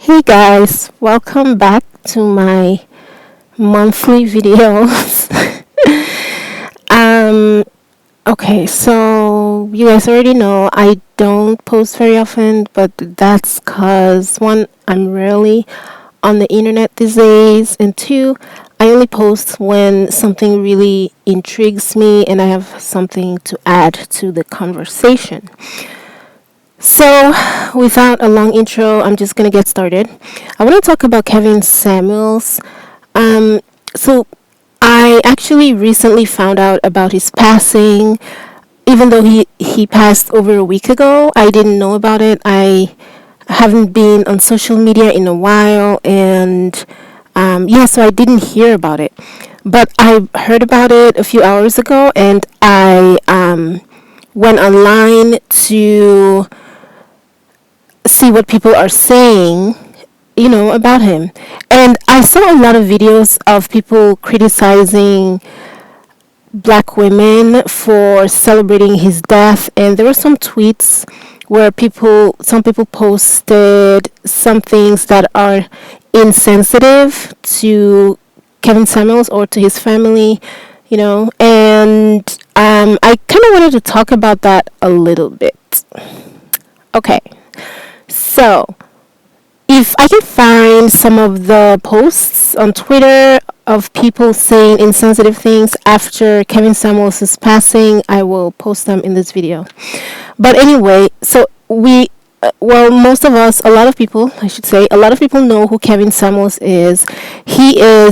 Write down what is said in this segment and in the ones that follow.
Hey guys, welcome back to my monthly videos. um okay, so you guys already know I don't post very often, but that's cuz one, I'm rarely on the internet these days, and two, I only post when something really intrigues me and I have something to add to the conversation. So, without a long intro, I'm just gonna get started. I want to talk about Kevin Samuels. Um, so, I actually recently found out about his passing. Even though he passed over a week ago, I didn't know about it. I haven't been on social media in a while, and yeah, so I didn't hear about it. But I heard about it a few hours ago, and I went online to see what people are saying, about him. And I saw a lot of videos of people criticizing black women for celebrating his death, and there were some tweets where some people posted some things that are insensitive to Kevin Samuels or to his family, and I kind of wanted to talk about that a little bit. Okay. So, if I can find some of the posts on Twitter of people saying insensitive things after Kevin Samuels' passing, I will post them in this video. But anyway, so most of us, a lot of people, I should say, a lot of people know who Kevin Samuels is. I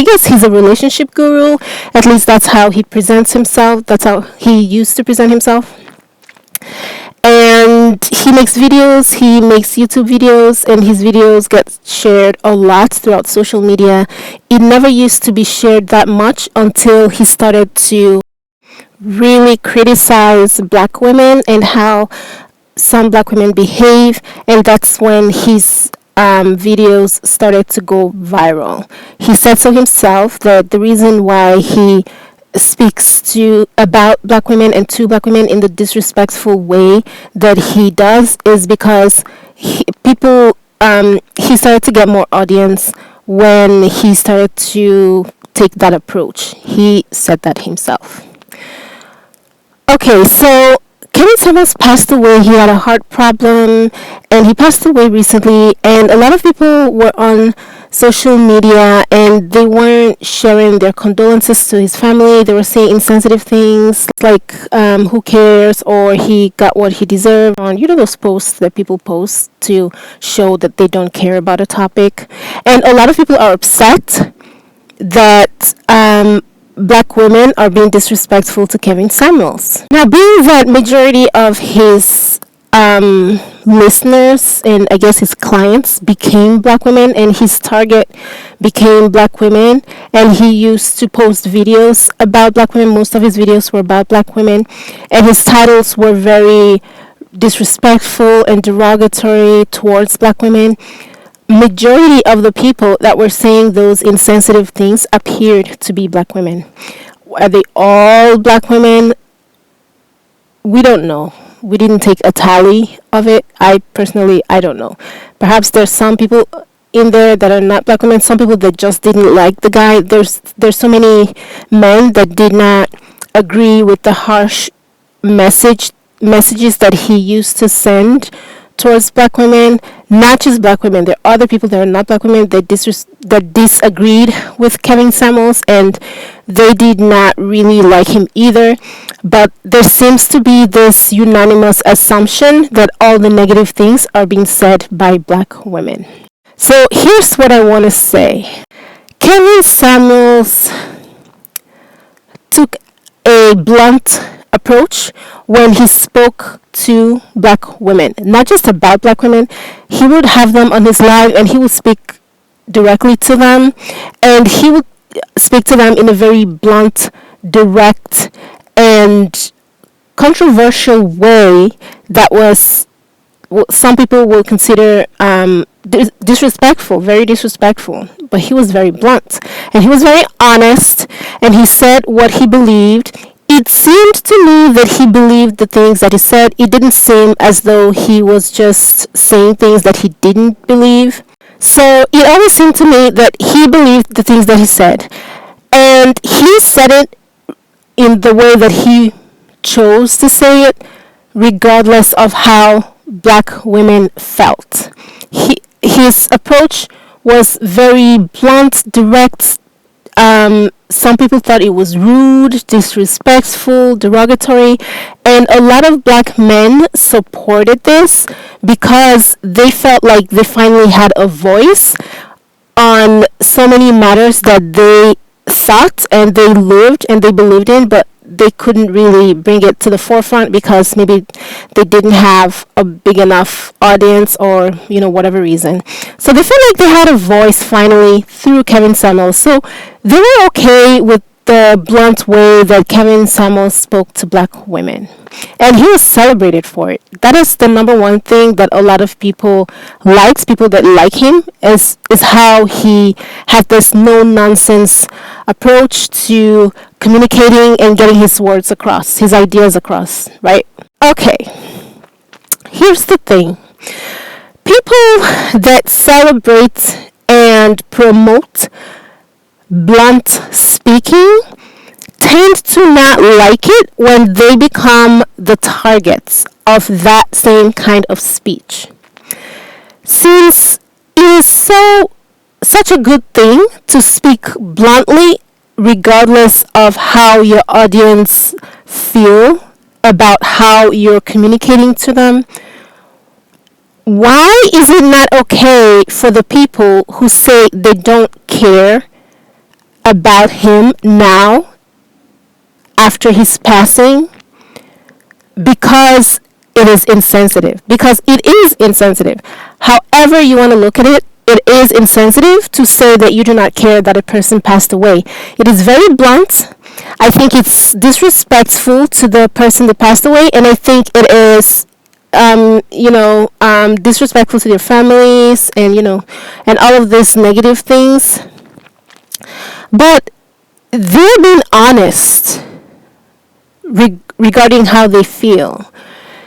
guess he's a relationship guru. At least that's how he presents himself. That's how he used to present himself. And he makes YouTube videos, and his videos get shared a lot throughout social media. It never used to be shared that much until he started to really criticize black women and how some black women behave, and that's when his videos started to go viral. He said so himself that the reason why he speaks to about black women and to black women in the disrespectful way that he does is because he started to get more audience when he started to take that approach. He said that himself. Okay, so Kevin Samuels passed away. He had a heart problem, and he passed away recently. And a lot of people were on social media, and they weren't sharing their condolences to his family. They were saying insensitive things like, "Who cares?" or "He got what he deserved." On those posts that people post to show that they don't care about a topic, and a lot of people are upset that black women are being disrespectful to Kevin Samuels. Now, being that majority of his listeners and I guess his clients became black women, and his target became black women, and he used to post videos about black women. Most of his videos were about black women, and his titles were very disrespectful and derogatory towards black women. Majority of the people that were saying those insensitive things appeared to be black women. Are they all black women? We don't know. We didn't take a tally of it. I don't know. Perhaps there's some people in there that are not black women, some people that just didn't like the guy. There's so many men that did not agree with the harsh messages that he used to send towards black women. Not just black women, there are other people that are not black women that disagreed with Kevin Samuels, and they did not really like him either. But there seems to be this unanimous assumption that all the negative things are being said by black women. So here's what I want to say. Kevin Samuels took a blunt approach when he spoke to black women, not just about black women. He would have them on his live, and he would speak directly to them, and he would speak to them in a very blunt, direct, and controversial way that was some people will consider disrespectful, very disrespectful. But he was very blunt, and he was very honest, and he said what he believed, it seemed to me that he believed the things that he said. It didn't seem as though he was just saying things that he didn't believe. So it always seemed to me that he believed the things that he said. And he said it in the way that he chose to say it, regardless of how black women felt. His approach was very blunt, direct. Some people thought it was rude, disrespectful, derogatory, and a lot of black men supported this because they felt like they finally had a voice on so many matters that they thought and they lived and they believed in, but they couldn't really bring it to the forefront because maybe they didn't have a big enough audience or whatever reason. So they felt like they had a voice finally through Kevin Samuels. So they were okay with the blunt way that Kevin Samuels spoke to black women, and he was celebrated for it. That is the number one thing that a lot of people likes. People that like him is how he had this no nonsense approach to communicating and getting his words across, his ideas across, right? Okay, here's the thing. People that celebrate and promote blunt speaking tend to not like it when they become the targets of that same kind of speech. Since it is such a good thing to speak bluntly, regardless of how your audience feel about how you're communicating to them, why is it not okay for the people who say they don't care about him now after his passing because it is insensitive? Because it is insensitive. However you want to look at it, it is insensitive to say that you do not care that a person passed away. It is very blunt. I think it's disrespectful to the person that passed away, and I think it is disrespectful to their families and all of these negative things. But they're being honest regarding how they feel,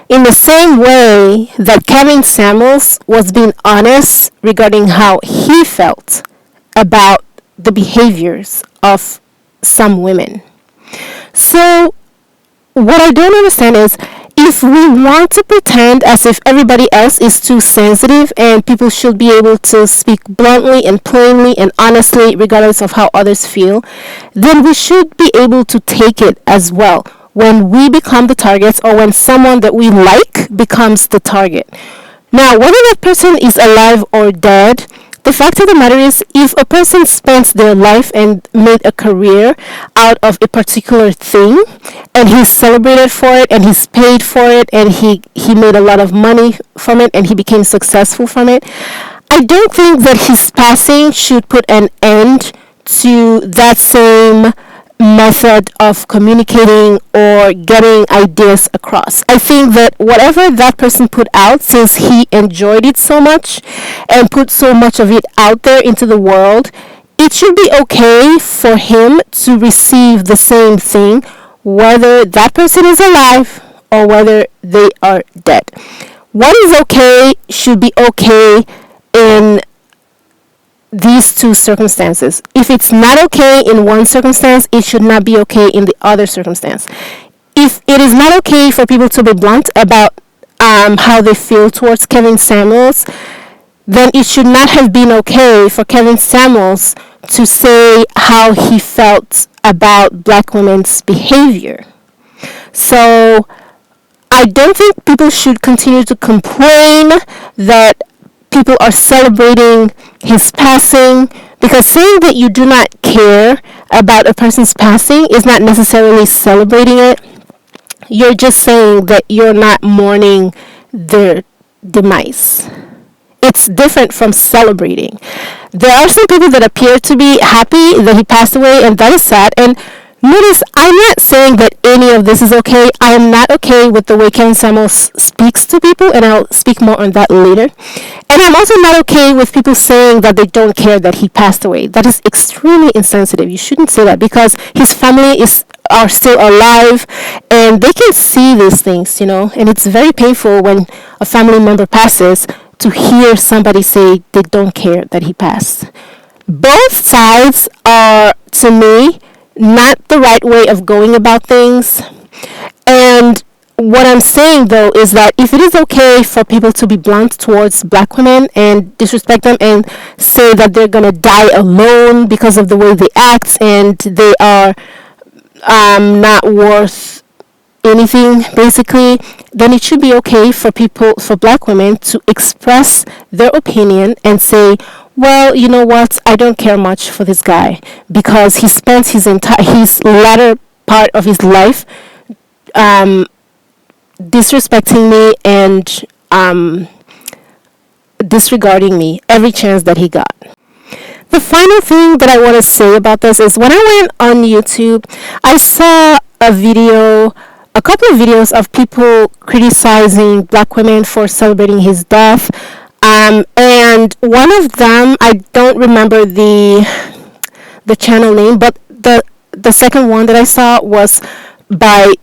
in the same way that Kevin Samuels was being honest regarding how he felt about the behaviors of some women. So what I don't understand is, if we want to pretend as if everybody else is too sensitive and people should be able to speak bluntly and plainly and honestly regardless of how others feel, then we should be able to take it as well when we become the targets or when someone that we like becomes the target. Now, whether that person is alive or dead, the fact of the matter is, if a person spends their life and made a career out of a particular thing, and he's celebrated for it, and he's paid for it, and he made a lot of money from it, and he became successful from it, I don't think that his passing should put an end to that same method of communicating or getting ideas across. I think that whatever that person put out, since he enjoyed it so much and put so much of it out there into the world, it should be okay for him to receive the same thing, whether that person is alive or whether they are dead. What is okay should be okay in these two circumstances. If it's not okay in one circumstance, it should not be okay in the other circumstance. If it is not okay for people to be blunt about how they feel towards Kevin Samuels, then it should not have been okay for Kevin Samuels to say how he felt about black women's behavior. So I don't think people should continue to complain that people are celebrating his passing, because saying that you do not care about a person's passing is not necessarily celebrating it. You're just saying that you're not mourning their demise. It's different from celebrating. There are some people that appear to be happy that he passed away, and that is sad. And Notice, I'm not saying that any of this is okay. I am not okay with the way Kevin Samuels speaks to people, and I'll speak more on that later. And I'm also not okay with people saying that they don't care that he passed away. That is extremely insensitive. You shouldn't say that because his family is are still alive and they can see these things, and it's very painful when a family member passes to hear somebody say they don't care that he passed. Both sides are, to me, not the right way of going about things. And what I'm saying though is that if it is okay for people to be blunt towards black women and disrespect them and say that they're gonna die alone because of the way they act and they are not worth anything basically, then it should be okay for black women to express their opinion and say, well, you know what, I don't care much for this guy because he spent his latter part of his life disrespecting me and disregarding me every chance that he got. The final thing that I want to say about this is when I went on YouTube, I saw a couple of videos of people criticizing black women for celebrating his death. And one of them, I don't remember the channel name, but the second one that I saw was by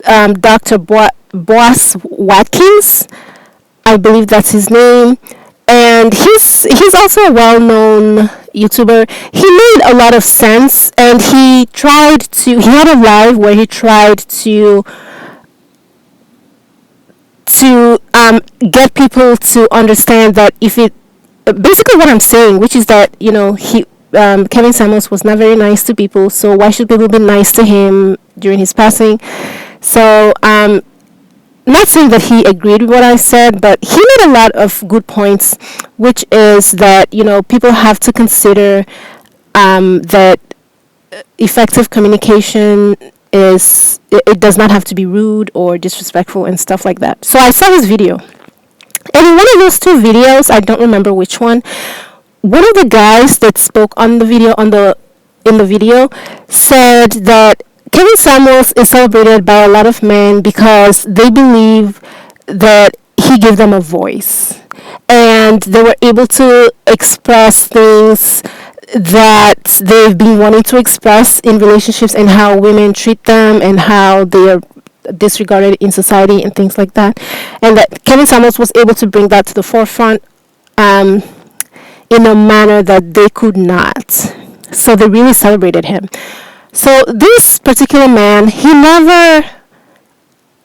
Dr. Boaz Watkins. I believe that's his name. And he's also a well-known YouTuber. He made a lot of sense, and he had a live where he tried to get people to understand that basically what I'm saying, which is that Kevin Samuels was not very nice to people, so why should people be nice to him during his passing? So not saying that he agreed with what I said, but he made a lot of good points, which is that people have to consider that effective communication it does not have to be rude or disrespectful and stuff like that. So I saw his video, and in one of those two videos, I don't remember which one of the guys that spoke on the video in the video said that Kevin Samuels is celebrated by a lot of men because they believe that he gave them a voice and they were able to express things that they've been wanting to express in relationships and how women treat them and how they are disregarded in society and things like that. And that Kevin Samuels was able to bring that to the forefront in a manner that they could not. So they really celebrated him. So this particular man, he never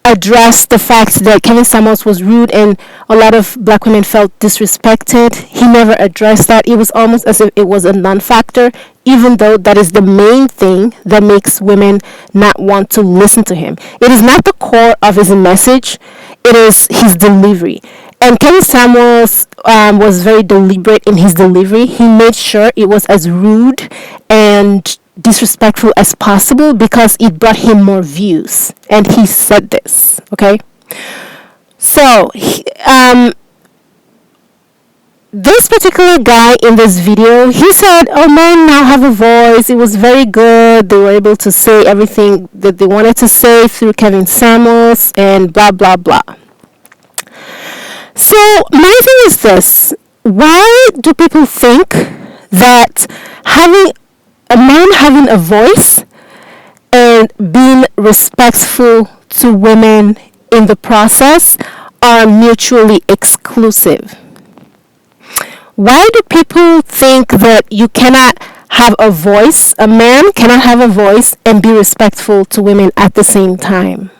addressed the fact that Kevin Samuels was rude and a lot of black women felt disrespected. He never addressed that. It was almost as if it was a non-factor, even though that is the main thing that makes women not want to listen to him. It is not the core of his message, it is his delivery. And Kevin Samuels was very deliberate in his delivery. He made sure it was as rude and disrespectful as possible because it brought him more views, and he said this. Okay, so this particular guy in this video, he said, oh, men now have a voice, it was very good, they were able to say everything that they wanted to say through Kevin Samuels and blah blah blah. So my thing is this: why do people think that a man having a voice and being respectful to women in the process are mutually exclusive? Why do people think that you cannot have a voice, a man cannot have a voice and be respectful to women at the same time?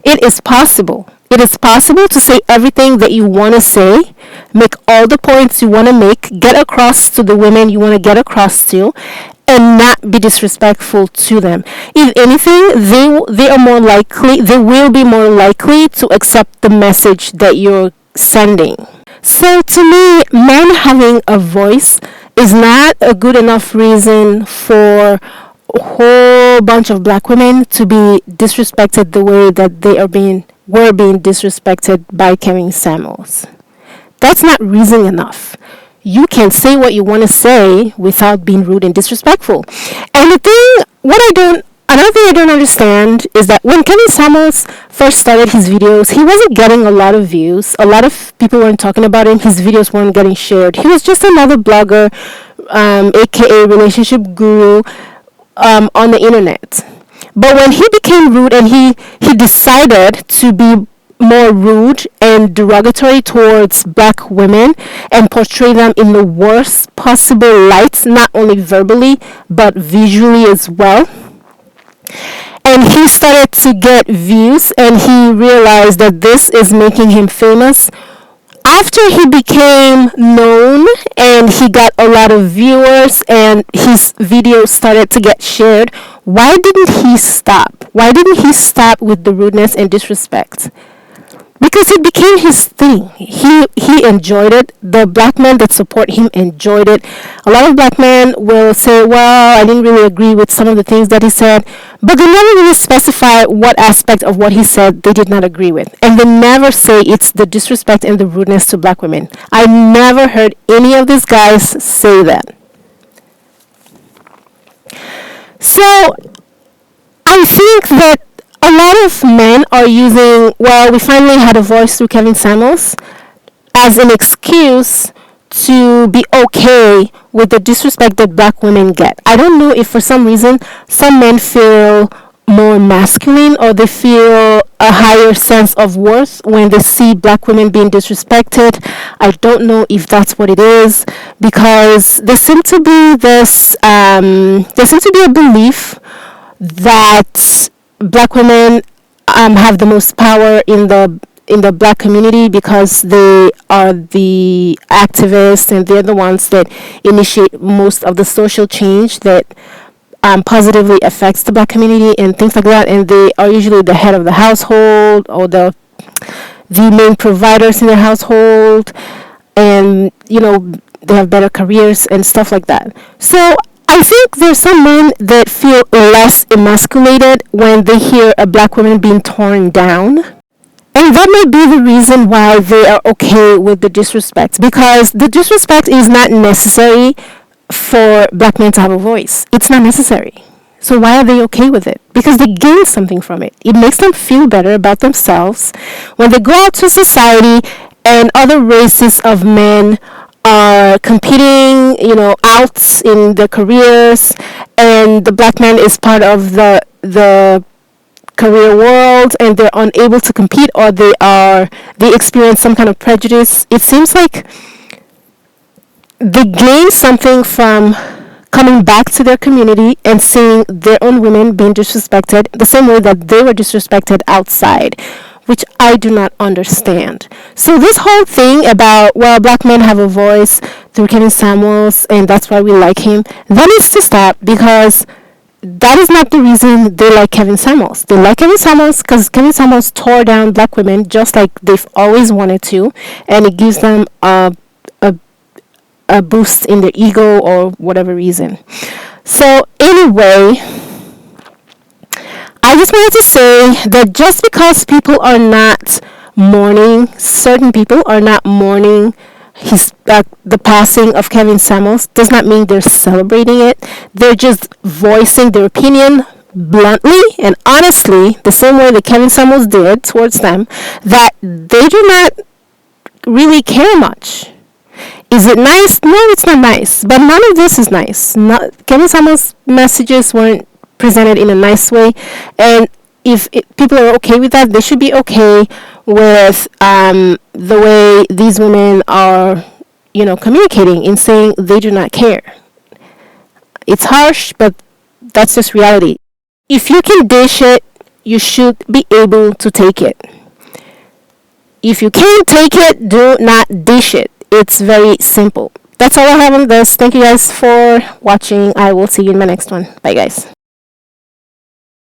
It is possible. It is possible to say everything that you want to say, make all the points you want to make, get across to the women you want to get across to, and not be disrespectful to them. If anything, they will be more likely to accept the message that you're sending. So to me, men having a voice is not a good enough reason for a whole bunch of black women to be disrespected the way that they were being disrespected by Kevin Samuels. That's not reason enough. You can say what you want to say without being rude and disrespectful. And the thing, what I don't Another thing I don't understand is that when Kevin Samuels first started his videos, he wasn't getting a lot of views. A lot of people weren't talking about him. His videos weren't getting shared. He was just another blogger, aka relationship guru, on the internet. But when he became rude and he decided to be more rude and derogatory towards black women and portray them in the worst possible light, not only verbally but visually as well, and he started to get views and he realized that this is making him famous. After he became known and he got a lot of viewers and his videos started to get shared, why didn't he stop? Why didn't he stop with the rudeness and disrespect? Because it became his thing. He enjoyed it. The black men that support him enjoyed it. A lot of black men will say, well, I didn't really agree with some of the things that he said, but they never really specify what aspect of what he said they did not agree with. And they never say it's the disrespect and the rudeness to black women. I never heard any of these guys say that. So I think that a lot of men are using, well, we finally had a voice through Kevin Samuels, as an excuse to be okay with the disrespect that black women get. I don't know if for some reason some men feel more masculine or they feel a higher sense of worth when they see black women being disrespected. I don't know if that's what it is, because there seems to be a belief that black women have the most power in the black community because they are the activists and they're the ones that initiate most of the social change that positively affects the black community and things like that, and they are usually the head of the household or the main providers in the household, and they have better careers and stuff like that. So I think there's some men that feel less emasculated when they hear a black woman being torn down. And that may be the reason why they are okay with the disrespect, because the disrespect is not necessary for black men to have a voice. It's not necessary. So why are they okay with it? Because they gain something from it. It makes them feel better about themselves. When they go out to society and other races of men are competing, out in their careers, and the black man is part of the career world, and they're unable to compete, or they experience some kind of prejudice. It seems like they gain something from coming back to their community and seeing their own women being disrespected the same way that they were disrespected outside, which I do not understand. So this whole thing about, well, black men have a voice through Kevin Samuels and that's why we like him, that needs to stop, because that is not the reason they like Kevin Samuels. They like Kevin Samuels because Kevin Samuels tore down black women just like they've always wanted to, and it gives them a boost in their ego or whatever reason. So anyway, I just wanted to say that just because people are not mourning, certain people are not mourning the passing of Kevin Samuels, does not mean they're celebrating it. They're just voicing their opinion bluntly and honestly, the same way that Kevin Samuels did towards them, that they do not really care much. Is it nice? No, it's not nice. But none of this is nice. Kevin Samuels' messages weren't presented in a nice way, and if people are okay with that, they should be okay with the way these women are, communicating in saying they do not care. It's harsh, but that's just reality. If you can dish it, you should be able to take it. If you can't take it, do not dish it. It's very simple. That's all I have on this. Thank you guys for watching. I will see you in my next one. Bye, guys.